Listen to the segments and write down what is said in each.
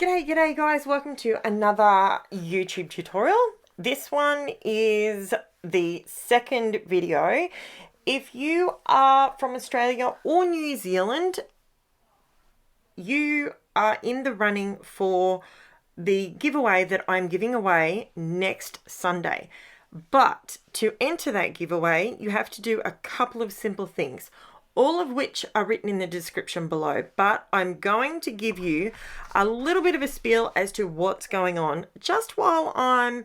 G'day guys, welcome to another YouTube tutorial. This one is the second video. If you are from Australia or New Zealand, you are in the running for the giveaway that I'm giving away next Sunday. But to enter that giveaway, you have to do a couple of simple things, all of which are written in the description below, but I'm going to give you a little bit of a spiel as to what's going on just while I'm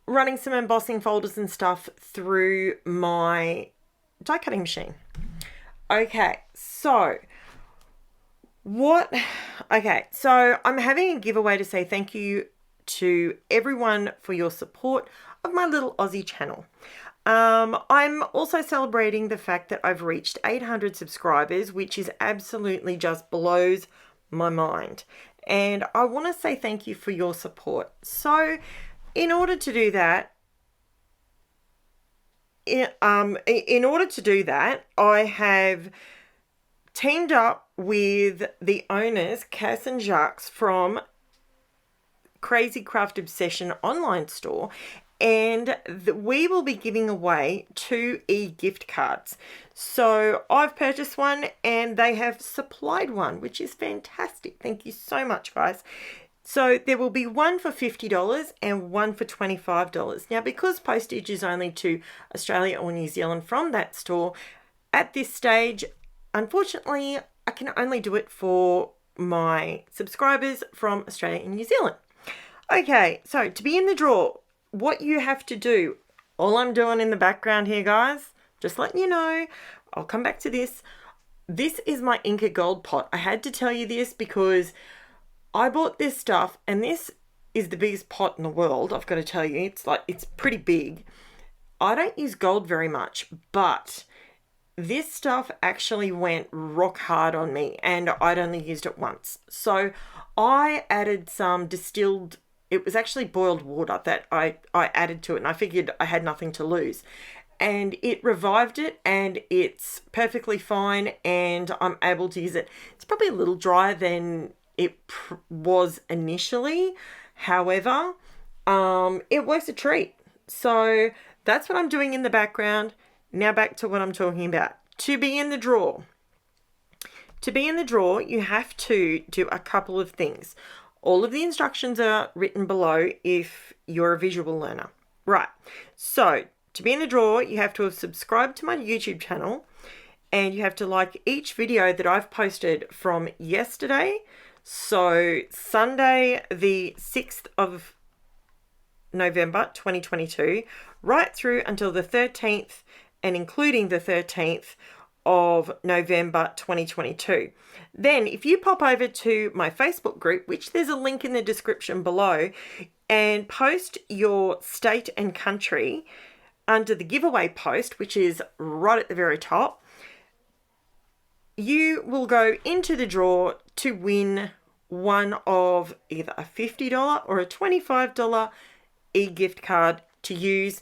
running some embossing folders and stuff through my die cutting machine. Okay, so I'm having a giveaway to say thank you to everyone for your support of my little Aussie channel. I'm also celebrating the fact that I've reached 800 subscribers, which is absolutely just blows my mind. And I want to say thank you for your support. So in order to do that, I have teamed up with the owners, Cass and Jacques from Crazy Craft Obsession online store, and we will be giving away 2 e-gift cards. So I've purchased one and they have supplied one, which is fantastic. Thank you so much, guys. So there will be one for $50 and one for $25. Now, because postage is only to Australia or New Zealand from that store, at this stage, unfortunately, I can only do it for my subscribers from Australia and New Zealand. Okay, so to be in the draw, what you have to do, all I'm doing in the background here, guys, just letting you know, I'll come back to this. This is my INKA gold pot. I had to tell you this because I bought this stuff and this is the biggest pot in the world. I've got to tell you, it's pretty big. I don't use gold very much, but this stuff actually went rock hard on me and I'd only used it once. So I added some distilled, it was actually boiled water that I added to it, and I figured I had nothing to lose. And it revived it and it's perfectly fine and I'm able to use it. It's probably a little drier than it was initially. However, it works a treat. So that's what I'm doing in the background. Now back to what I'm talking about. To be in the draw. To be in the draw, you have to do a couple of things. All of the instructions are written below if you're a visual learner. Right, so to be in the draw, you have to have subscribed to my YouTube channel and you have to like each video that I've posted from yesterday. So Sunday, the 6th of November, 2022, right through until the 13th and including the 13th of November 2022. Then if you pop over to my Facebook group, which there's a link in the description below, and post your state and country under the giveaway post, which is right at the very top, you will go into the draw to win one of either a $50 or a $25 e-gift card to use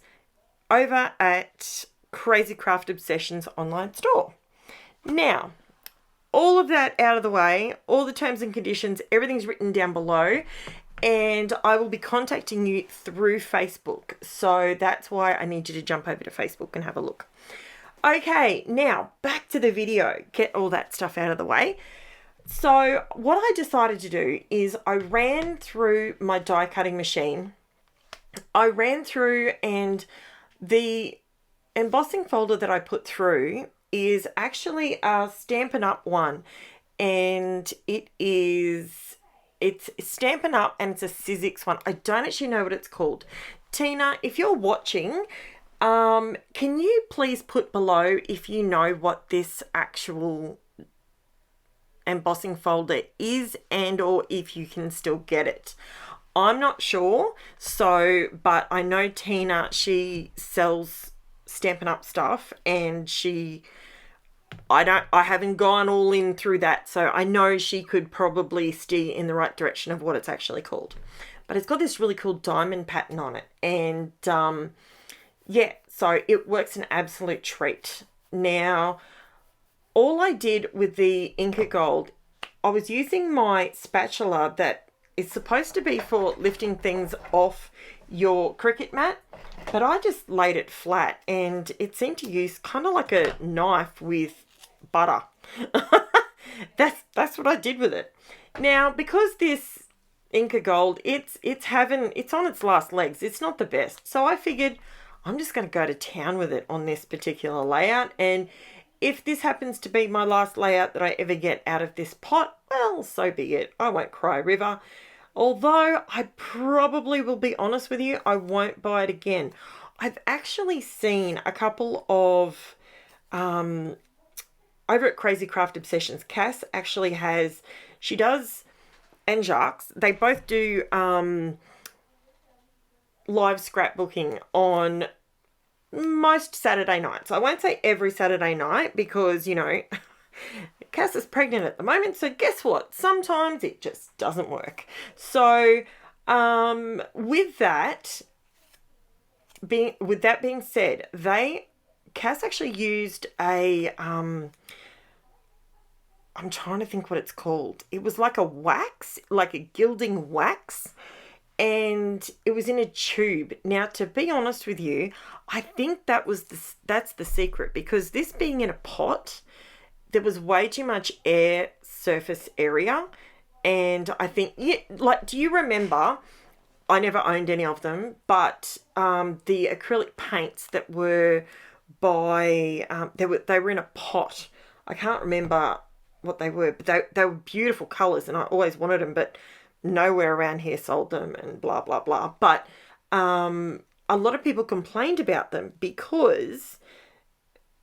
over at Crazy Craft Obsession's online store. Now, all of that out of the way, all the terms and conditions, everything's written down below, and I will be contacting you through Facebook. So that's why I need you to jump over to Facebook and have a look. Okay, now back to the video. Get all that stuff out of the way. So what I decided to do is I ran through my die cutting machine. I ran through, and the embossing folder that I put through is actually a Stampin' Up one, and it's Stampin' Up and it's a SIZZIX one. I don't actually know what it's called. Tina, if you're watching, can you please put below if you know what this actual embossing folder is and or if you can still get it. I'm not sure, but I know Tina, she sells Stampin' Up stuff, and I haven't gone all in through that, so I know she could probably steer in the right direction of what it's actually called. But it's got this really cool diamond pattern on it, and yeah, so it works an absolute treat. Now, all I did with the INKA Gold, I was using my spatula that is supposed to be for lifting things off your CRICUT mat, but I just laid it flat and it seemed to use kind of like a knife with butter. That's what I did with it. Now, because this INKA Gold, it's on its last legs. It's not the best. So I figured I'm just going to go to town with it on this particular layout. And if this happens to be my last layout that I ever get out of this pot, well, so be it. I won't cry a river. Although I probably will be honest with you, I won't buy it again. I've actually seen a couple of over at Crazy Craft Obsessions, Cass actually has, she does, and Jacques, they both do live scrapbooking on most Saturday nights. I won't say every Saturday night because, you know, Cass is pregnant at the moment, so guess what? Sometimes it just doesn't work. So with that being said, Cass actually used a I'm trying to think what it's called. It was like a wax, like a gilding wax, and it was in a tube. Now, to be honest with you, I think that's the secret, because this being in a pot, there was way too much air surface area, and I think, yeah, like, do you remember? I never owned any of them, but the acrylic paints that were they were in a pot. I can't remember what they were, but they were beautiful colors, and I always wanted them, but nowhere around here sold them, and blah blah blah. But a lot of people complained about them because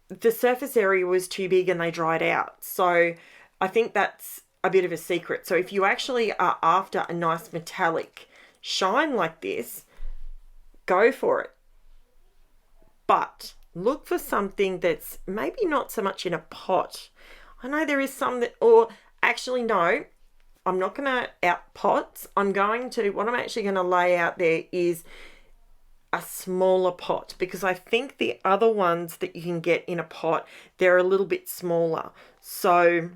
the surface area was too big and they dried out. So I think that's a bit of a secret. So if you actually are after a nice metallic shine like this, go for it. But look for something that's maybe not so much in a pot. I know there is some that, or actually no, I'm not going to out pots. What I'm actually going to lay out there is a smaller pot, because I think the other ones that you can get in a pot, they're a little bit smaller. So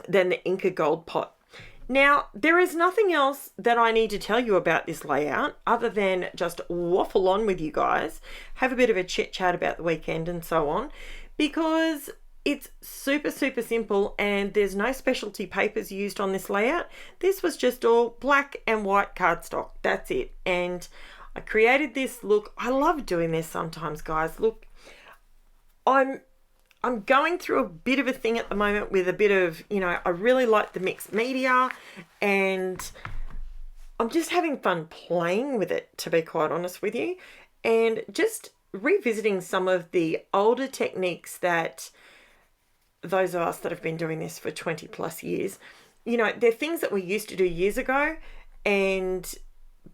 than the INKA Gold pot. Now, there is nothing else that I need to tell you about this layout other than just waffle on with you guys, have a bit of a chit chat about the weekend and so on, because it's super, super simple and there's no specialty papers used on this layout. This was just all black and white cardstock. That's it. And I created this look. I love doing this sometimes, guys. Look, I'm going through a bit of a thing at the moment with a bit of, you know, I really like the mixed media, and I'm just having fun playing with it, to be quite honest with you, and just revisiting some of the older techniques that those of us that have been doing this for 20 plus years, you know, they're things that we used to do years ago, and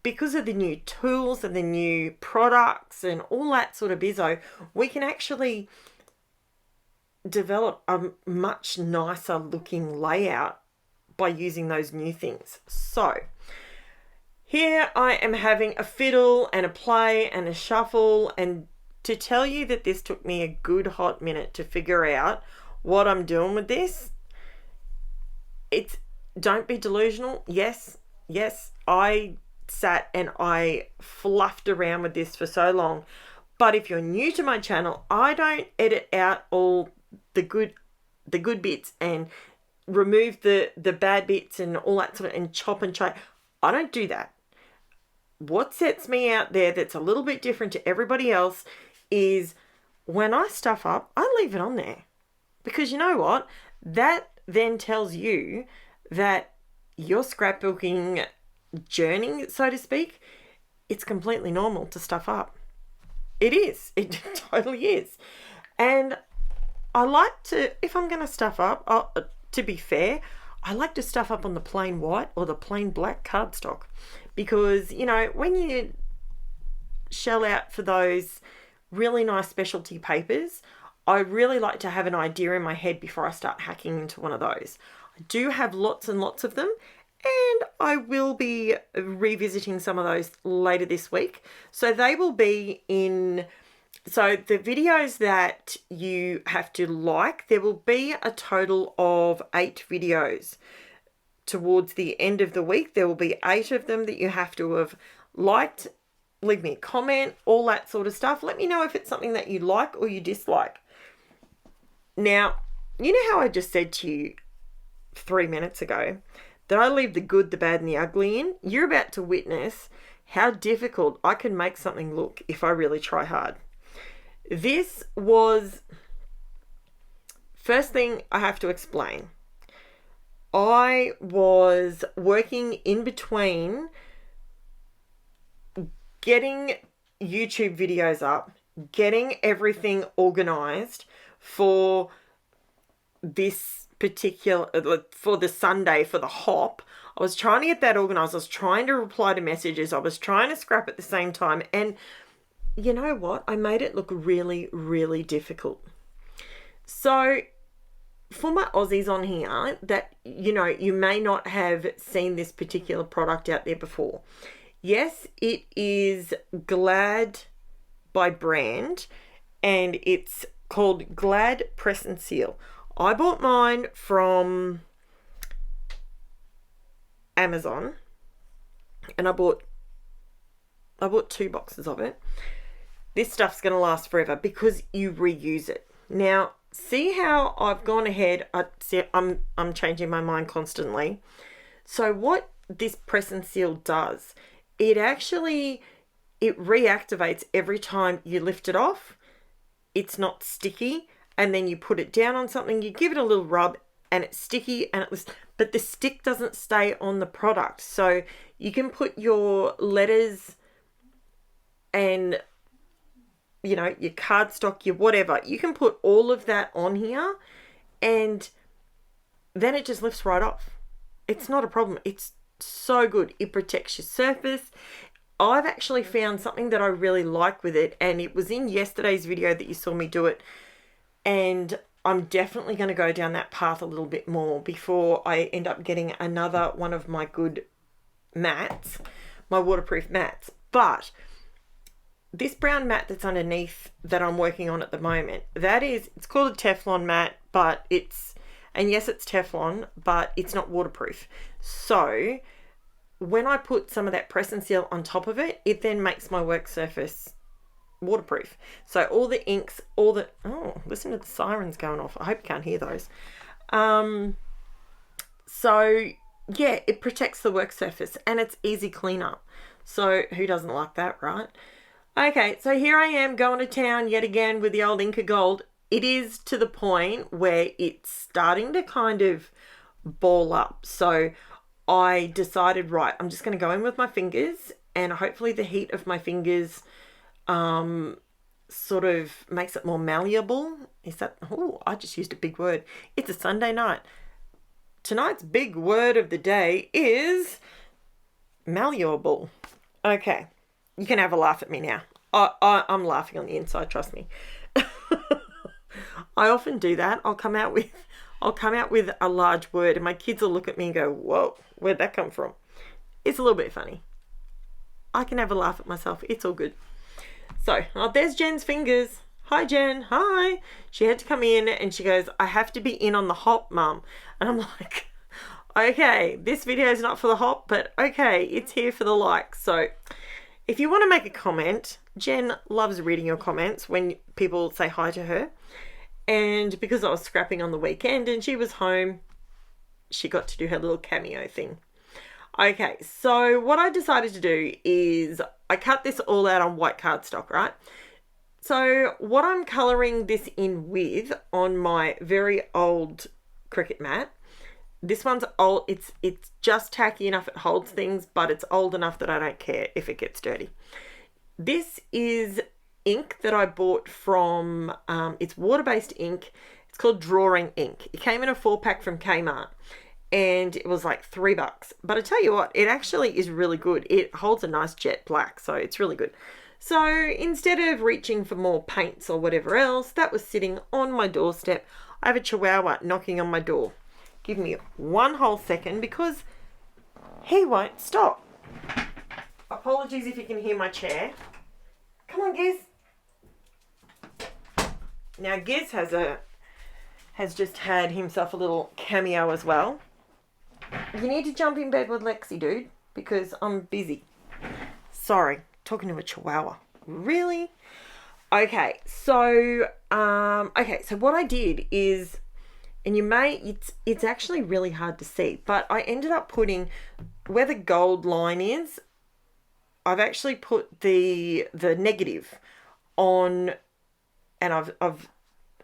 because of the new tools and the new products and all that sort of bizzo, we can actually develop a much nicer looking layout by using those new things. So here I am having a fiddle and a play and a shuffle, and to tell you that this took me a good hot minute to figure out what I'm doing with this. Don't be delusional. Yes, I sat and I fluffed around with this for so long, but if you're new to my channel, I don't edit out all the good bits and remove the bad bits and all that sort of, and chop and chop. I don't do that. What sets me out there that's a little bit different to everybody else is when I stuff up, I leave it on there, because you know what? That then tells you that your scrapbooking journey, so to speak, it's completely normal to stuff up. It is. It totally is. And I like to, if I'm going to stuff up, to be fair, I like to stuff up on the plain white or the plain black cardstock, because, you know, when you shell out for those really nice specialty papers, I really like to have an idea in my head before I start hacking into one of those. I do have lots and lots of them, and I will be revisiting some of those later this week. So they will be in So the videos that you have to like, there will be a total of 8 videos. Towards the end of the week, there will be 8 of them that you have to have liked. Leave me a comment, all that sort of stuff. Let me know if it's something that you like or you dislike. Now, you know how I just said to you 3 minutes ago that I leave the good, the bad, and the ugly in? You're about to witness how difficult I can make something look if I really try hard. This was, first thing I have to explain. I was working in between getting YouTube videos up, getting everything organized for this particular, for the Sunday, for the hop. I was trying to get that organized. I was trying to reply to messages. I was trying to scrap at the same time. And you know what? I made it look really, really difficult. So for my Aussies on here that, you know, you may not have seen this particular product out there before. Yes, it is Glad by brand, and it's called Glad Press and Seal. I bought mine from Amazon, and I bought 2 boxes of it. This stuff's going to last forever because you reuse it. Now, see how I've gone ahead. I'm changing my mind constantly. So what this press and seal does, it reactivates every time you lift it off. It's not sticky, and then you put it down on something, you give it a little rub, and it's sticky, but the stick doesn't stay on the product. So you can put your letters and, you know, your cardstock, your whatever, you can put all of that on here, and then it just lifts right off. It's not a problem. It's so good. It protects your surface. I've actually found something that I really like with it, and it was in yesterday's video that you saw me do it, and I'm definitely going to go down that path a little bit more before I end up getting another one of my good mats, my waterproof mats. But this brown mat that's underneath that I'm working on at the moment, it's called a Teflon mat, and yes, it's Teflon, but it's not waterproof. So when I put some of that press and seal on top of it, it then makes my work surface waterproof. So all the inks, oh, listen to the sirens going off. I hope you can't hear those. So yeah, it protects the work surface, and it's easy cleanup. So who doesn't like that, right? Okay, so here I am going to town yet again with the old INKA Gold. It is to the point where it's starting to kind of ball up. So I decided, right, I'm just going to go in with my fingers, and hopefully the heat of my fingers sort of makes it more malleable. I just used a big word. It's a Sunday night. Tonight's big word of the day is malleable. Okay, you can have a laugh at me now. I'm laughing on the inside, trust me. I often do that. I'll come out with a large word, and my kids will look at me and go, whoa, where'd that come from? It's a little bit funny. I can have a laugh at myself. It's all good. So, there's Jen's fingers. Hi, Jen. Hi. She had to come in, and she goes, I have to be in on the hop, Mum. And I'm like, okay, this video is not for the hop, but okay, it's here for the likes. So if you want to make a comment, Jen loves reading your comments when people say hi to her. And because I was scrapping on the weekend and she was home, she got to do her little cameo thing. Okay, so what I decided to do is I cut this all out on white cardstock, right? So what I'm colouring this in with on my very old CRICUT mat, this one's old, it's just tacky enough it holds things, but it's old enough that I don't care if it gets dirty. This is ink that I bought from, it's water-based ink. It's called Drawing Ink. It came in a 4-pack from Kmart, and it was like $3. But I tell you what, it actually is really good. It holds a nice jet black, so it's really good. So instead of reaching for more paints or whatever else, that was sitting on my doorstep. I have a chihuahua knocking on my door. Give me one whole second because he won't stop. Apologies if you can hear my chair. Come on, Giz. Now Giz has just had himself a little cameo as well. You need to jump in bed with Lexi, dude, because I'm busy. Sorry, talking to a chihuahua. Really? Okay, so what I did is, and you may, it's actually really hard to see, but I ended up putting, where the gold line is, I've actually put the negative on, and I've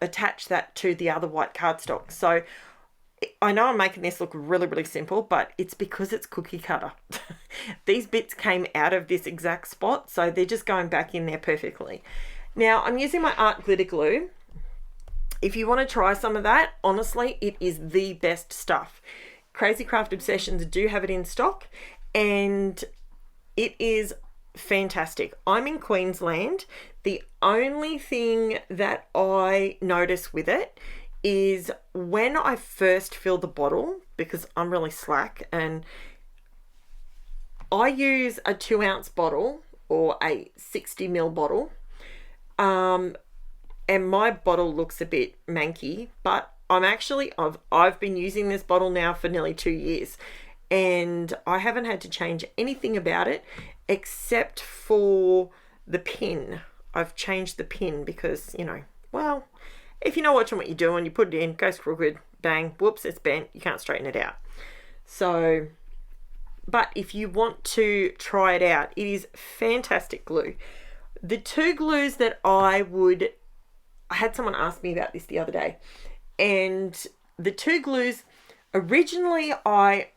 attached that to the other white cardstock. So I know I'm making this look really, really simple, but it's because it's cookie cutter. These bits came out of this exact spot, so they're just going back in there perfectly. Now I'm using my art glitter glue. If you want to try some of that, honestly, it is the best stuff. Crazy Craft Obsessions do have it in stock, and it is fantastic. I'm in Queensland. The only thing that I notice with it is when I first fill the bottle, because I'm really slack, and I use a 2-ounce bottle or a 60 ml bottle, and my bottle looks a bit manky, but I've been using this bottle now for nearly 2 years, and I haven't had to change anything about it except for the pin. I've changed the pin because, well, if you're not watching what you're doing, you put it in, goes crooked, bang, whoops, it's bent, you can't straighten it out. So, but if you want to try it out, it is fantastic glue. The two glues that I had someone ask me about this the other day, and the two glues, originally I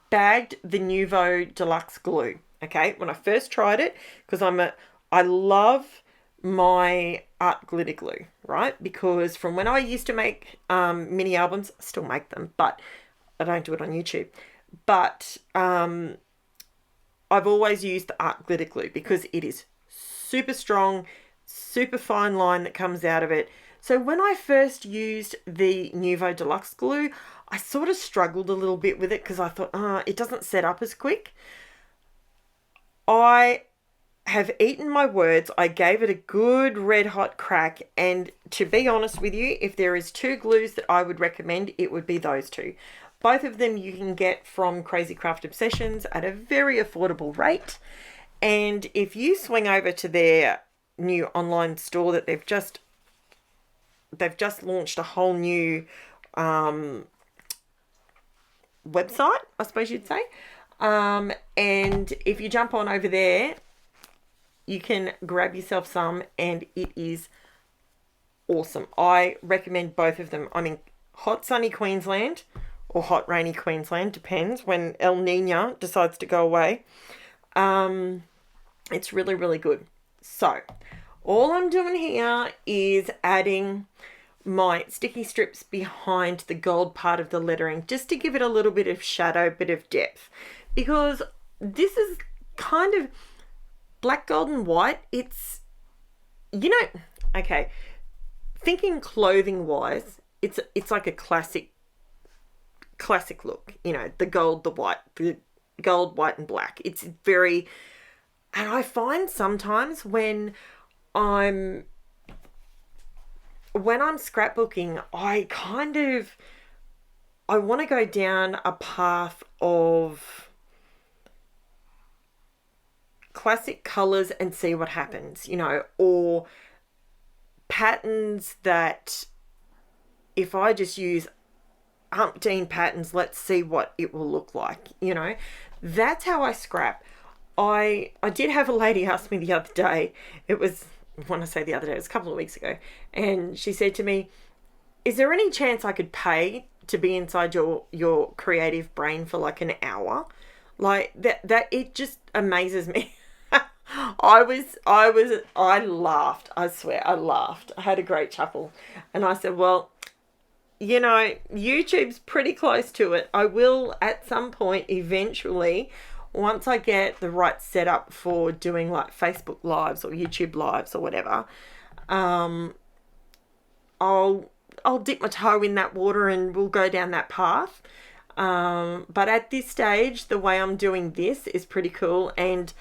bagged the Nuvo Deluxe glue, okay, when I first tried it, because I love my art glitter glue, right? Because from when I used to make mini albums, I still make them, but I don't do it on YouTube. But I've always used the art glitter glue because it is super strong, super fine line that comes out of it. So when I first used the Nuvo Deluxe glue, I sort of struggled a little bit with it because I thought, it doesn't set up as quick. I have eaten my words. I gave it a good red hot crack, and to be honest with you, if there is two glues that I would recommend, it would be those two. Both of them you can get from Crazy Craft Obsessions at a very affordable rate, and if you swing over to their new online store that they've just launched a whole new website, I suppose you'd say, and if you jump on over there, you can grab yourself some, and it is awesome. I recommend both of them. I'm in hot sunny Queensland, or hot rainy Queensland, depends when El Nino decides to go away. It's really, really good. So all I'm doing here is adding my sticky strips behind the gold part of the lettering, just to give it a little bit of shadow, bit of depth, because this is kind of black, gold and white. It's, okay, thinking clothing wise, it's like a classic look, the gold, the gold, white and black. It's very, and I find sometimes when I'm scrapbooking, I want to go down a path of classic colors and see what happens, or patterns that if I just use umpteen patterns, let's see what it will look like, that's how I scrap. I did have a lady ask me the other day, it was a couple of weeks ago, and she said to me, is there any chance I could pay to be inside your creative brain for like an hour? Like that it just amazes me. I laughed. I swear, I laughed. I had a great chuckle. And I said, well, YouTube's pretty close to it. I will at some point eventually, once I get the right setup for doing like Facebook lives or YouTube lives or whatever, I'll dip my toe in that water and we'll go down that path. But at this stage, the way I'm doing this is pretty cool. And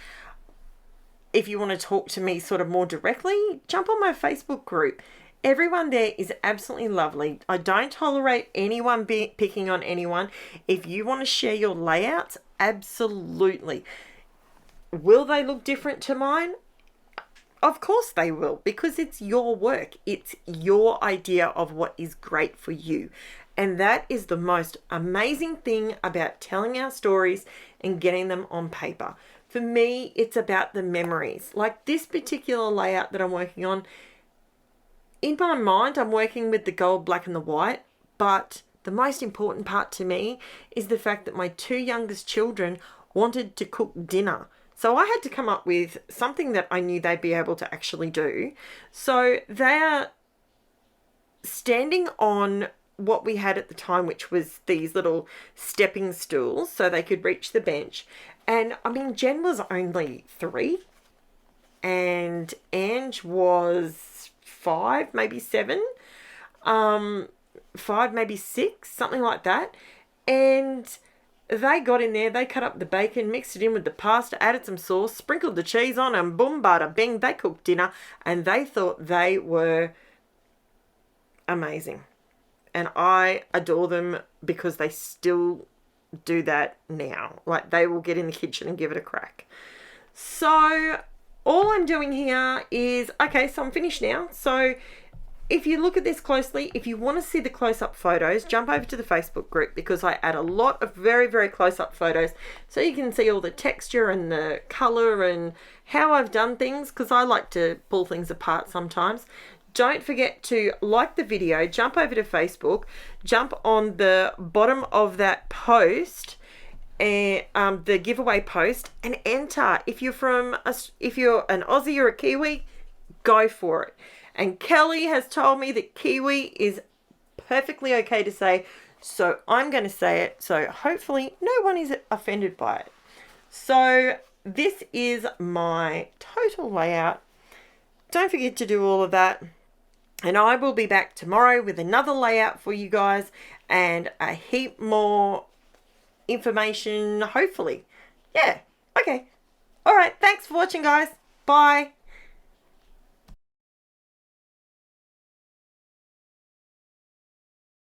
if you want to talk to me sort of more directly, jump on my Facebook group. Everyone there is absolutely lovely. I don't tolerate anyone picking on anyone. If you want to share your layouts, absolutely. Will they look different to mine? Of course they will, because it's your work. It's your idea of what is great for you. And that is the most amazing thing about telling our stories and getting them on paper. For me, it's about the memories. Like this particular layout that I'm working on, in my mind, I'm working with the gold, black, and the white, but the most important part to me is the fact that my two youngest children wanted to cook dinner. So I had to come up with something that I knew they'd be able to actually do. So they are standing on what we had at the time, which was these little stepping stools so they could reach the bench. And I mean, Jen was only 3 and Ange was 5, maybe 7, 5, maybe 6, something like that. And they got in there, they cut up the bacon, mixed it in with the pasta, added some sauce, sprinkled the cheese on, and boom, bada, bing, they cooked dinner, and they thought they were amazing. And I adore them because they still do that now. Like, they will get in the kitchen and give it a crack. So all I'm doing here is, okay, so I'm finished now. So if you look at this closely, if you want to see the close-up photos, jump over to the Facebook group, because I add a lot of very, very close-up photos so you can see all the texture and the color and how I've done things, because I like to pull things apart sometimes. Don't forget to like the video, jump over to Facebook, jump on the bottom of that post, and the giveaway post, and enter. If you're an Aussie or a Kiwi, go for it. And Kelly has told me that Kiwi is perfectly okay to say, so I'm going to say it. So hopefully no one is offended by it. So this is my total layout. Don't forget to do all of that. And I will be back tomorrow with another layout for you guys and a heap more information, hopefully. Yeah, okay. All right, thanks for watching, guys. Bye.